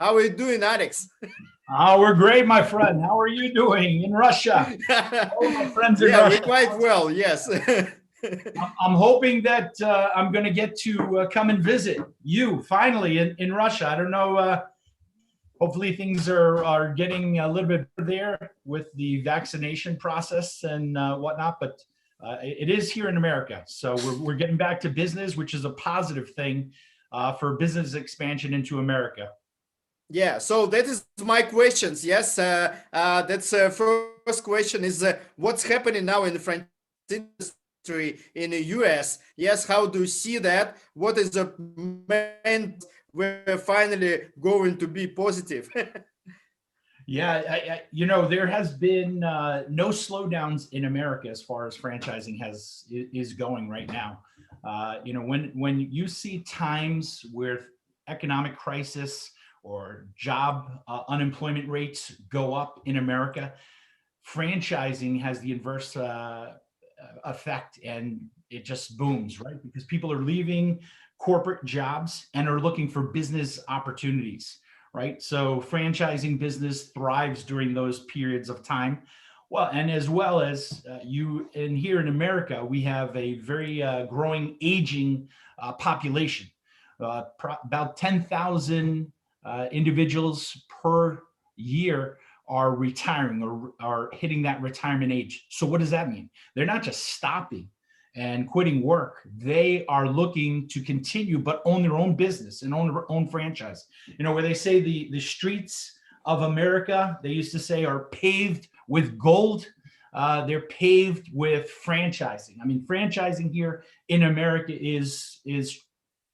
How are you doing, Alex? We're great, my friend. How are you doing in Russia? All my friends in Yeah, we're Russia. quite well, yes. I'm hoping that I'm going to get to come and visit you finally in Russia. I don't know. Hopefully things are getting a little bit better there with the vaccination process and whatnot. But it is here in America. So we're getting back to business, which is a positive thing for business expansion into America. Yeah, so that is my questions. Yes, that's first question is what's happening now in the franchise industry in the US? Yes, how do you see that? What is the main we're finally going to be positive? Yeah, there has been no slowdowns in America as far as franchising is going right now. When you see times where economic crisis or job unemployment rates go up in America, franchising has the inverse effect, and it just booms, right? Because people are leaving corporate jobs and are looking for business opportunities, right? So franchising business thrives during those periods of time. Well, and as well as here in America, we have a very growing, aging population. About 10,000 individuals per year are retiring or are hitting that retirement age. So what does that mean? They're not just stopping and quitting work. They are looking to continue, but own their own business and own their own franchise. Where they say the streets of America, they used to say, are paved with gold. They're paved with franchising. I mean, franchising here in America is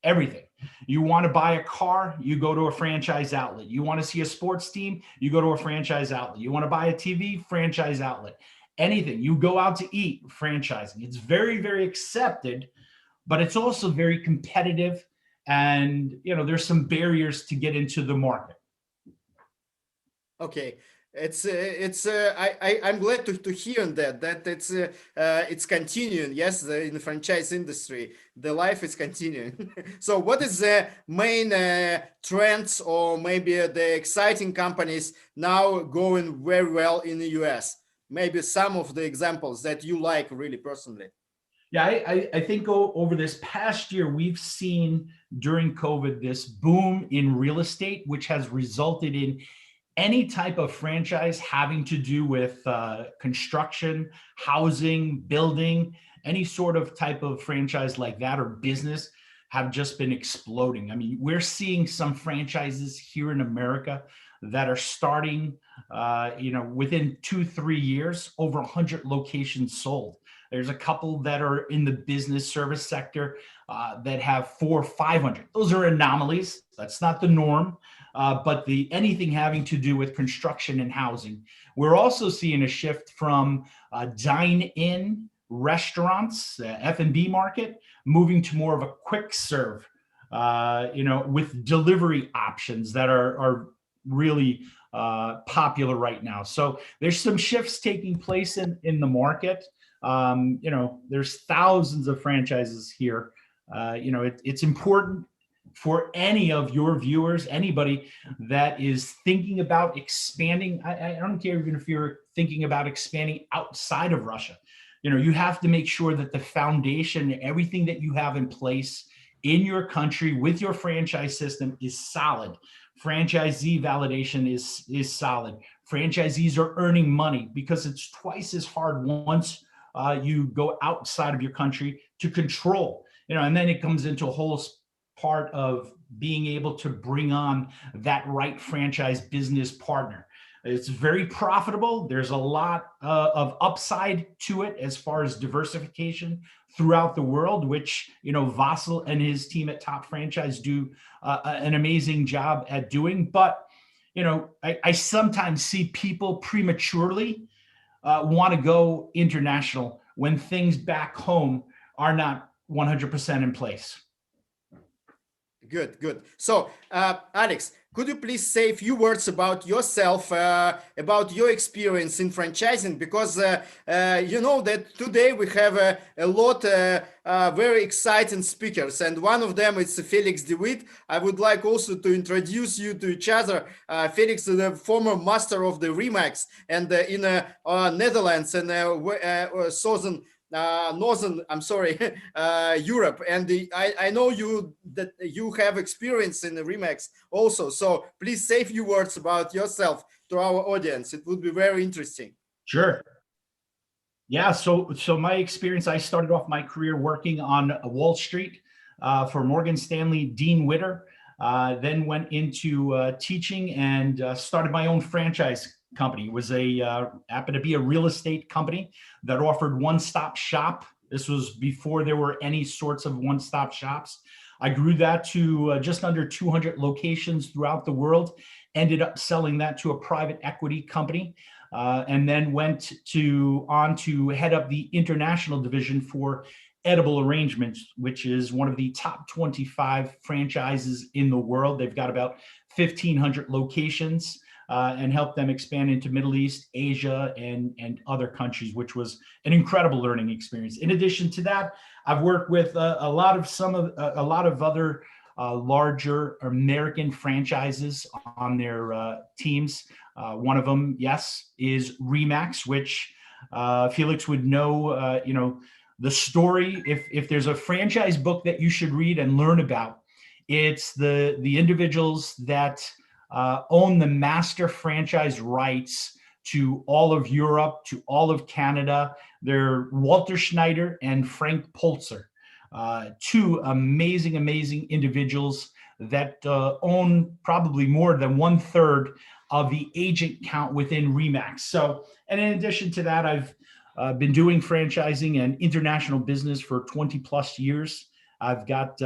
everything. You want to buy a car, you go to a franchise outlet. You want to see a sports team, you go to a franchise outlet. You want to buy a TV, franchise outlet. Anything. You go out to eat, franchising. It's very, very accepted, but it's also very competitive. And, there's some barriers to get into the market. Okay, I'm glad to hear that it's continuing. Yes, in the franchise industry, the life is continuing. So, what is the main trends, or maybe the exciting companies now going very well in the US? Maybe some of the examples that you like really personally. Yeah, I think over this past year, we've seen during COVID this boom in real estate, which has resulted in any type of franchise having to do with construction, housing, building, any sort of type of franchise like that or business have just been exploding. I mean, we're seeing some franchises here in America that are starting, within 2-3 years, over 100 locations sold. There's a couple that are in the business service sector that have 400 or 500. Those are anomalies. That's not the norm. But anything having to do with construction and housing. We're also seeing a shift from dine-in restaurants, F&B market, moving to more of a quick serve, with delivery options that are really popular right now. So there's some shifts taking place in the market. There's thousands of franchises here. It's important for any of your viewers, anybody that is thinking about expanding. I don't care even if you're thinking about expanding outside of Russia. You have to make sure that the foundation, everything that you have in place in your country with your franchise system is solid. Franchisee validation is solid. Franchisees are earning money because it's twice as hard once you go outside of your country to control, and then it comes into a whole part of being able to bring on that right franchise business partner. It's very profitable. There's a lot of upside to it as far as diversification throughout the world, which, Vasil and his team at Top Franchise do an amazing job at doing. But, I sometimes see people prematurely want to go international when things back home are not 100% in place. Good. So, Alex, could you please say a few words about yourself, about your experience in franchising? Because you know that today we have a lot very exciting speakers, and one of them is Felix DeWitt. I would like also to introduce you to each other. Felix is the former master of the Remax, and in Netherlands and southern northern, I'm sorry, Europe. And I know you that you have experience in the Remax also. So please say a few words about yourself to our audience. It would be very interesting. Sure. Yeah, so my experience, I started off my career working on Wall Street for Morgan Stanley, Dean Witter, then went into teaching and started my own franchise company. It was happened to be a real estate company that offered one-stop shop. This was before there were any sorts of one-stop shops. I grew that to just under 200 locations throughout the world, ended up selling that to a private equity company. And then went on to head up the international division for Edible Arrangements, which is one of the top 25 franchises in the world. They've got about 1,500 locations and helped them expand into Middle East, Asia, and other countries, which was an incredible learning experience. In addition to that, I've worked with a lot of other larger American franchises on their teams. One of them, yes, is Remax, which Felix would know, the story. If there's a franchise book that you should read and learn about, it's the individuals that own the master franchise rights to all of Europe, to all of Canada. They're Walter Schneider and Frank Polzer, two amazing individuals that own probably more than 1/3 of the agent count within Remax. So, and in addition to that, I've been doing franchising and international business for 20 plus years. I've got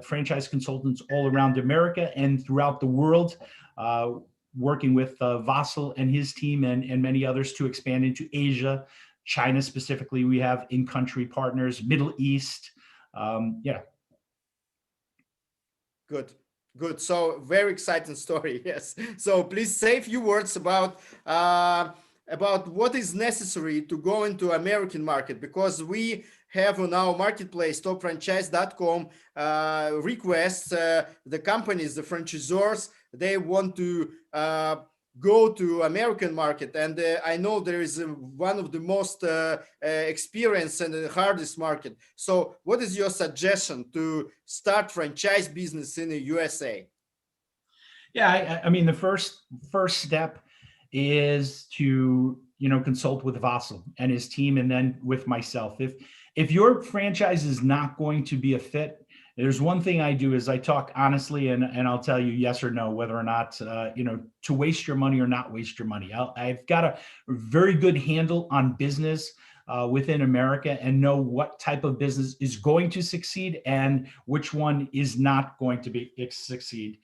franchise consultants all around America and throughout the world, working with Vasil and his team and many others to expand into Asia, China specifically. We have in-country partners, Middle East. Yeah. Good. So very exciting story. Yes. So please say a few words about what is necessary to go into American market, because we have on our marketplace topfranchise.com requests the companies, the franchisors, they want to go to American market, and I know there is one of the most experienced and the hardest market. So what is your suggestion to start franchise business in the USA? Yeah, I mean, the first step is to consult with Vasil and his team, and then with myself. If your franchise is not going to be a fit, there's one thing I do is I talk honestly, and I'll tell you yes or no, whether or not, to waste your money or not waste your money. I've got a very good handle on business within America and know what type of business is going to succeed and which one is not going to succeed.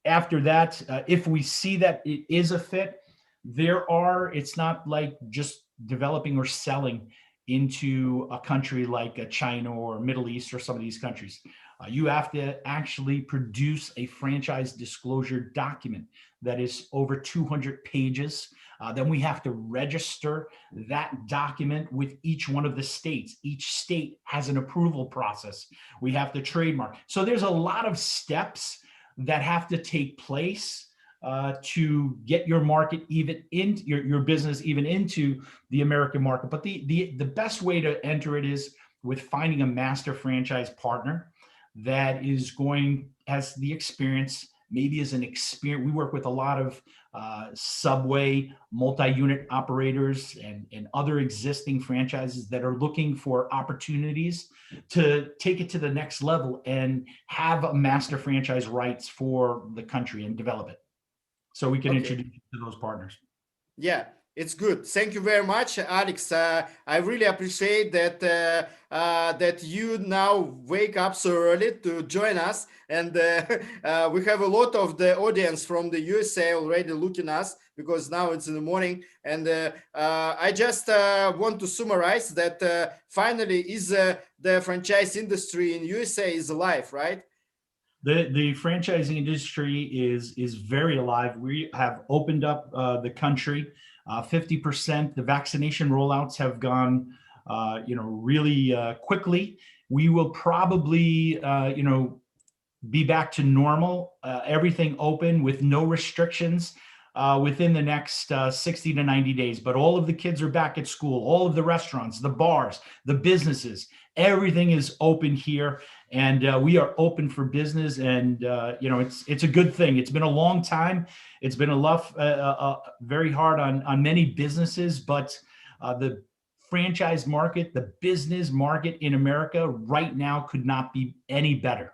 After that, if we see that it is a fit, it's not like just developing or selling into a country like China or Middle East or some of these countries. You have to actually produce a franchise disclosure document that is over 200 pages. Then we have to register that document with each one of the states. Each state has an approval process. We have to trademark. So there's a lot of steps that have to take place to get your market even into your business even into the American market. But the best way to enter it is with finding a master franchise partner that has the experience, maybe as an experience. We work with a lot of Subway multi-unit operators and other existing franchises that are looking for opportunities to take it to the next level and have a master franchise rights for the country and develop it. So we can introduce you to those partners. Yeah, it's good. Thank you very much, Alex. I really appreciate that that you now wake up so early to join us, and we have a lot of the audience from the USA already looking us, because now it's in the morning. And I just want to summarize that finally is the franchise industry in USA is alive, right? The franchising industry is very alive. We have opened up the country. 50%. The vaccination rollouts have gone, really quickly. We will probably, be back to normal, everything open with no restrictions within the next 60 to 90 days. But all of the kids are back at school, all of the restaurants, the bars, the businesses, everything is open here. And we are open for business. And, it's a good thing. It's been a long time. It's been very hard on many businesses, but the franchise market, the business market in America right now could not be any better.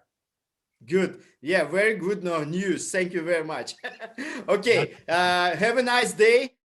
Good. Yeah, very good news. Thank you very much. Okay. Have a nice day.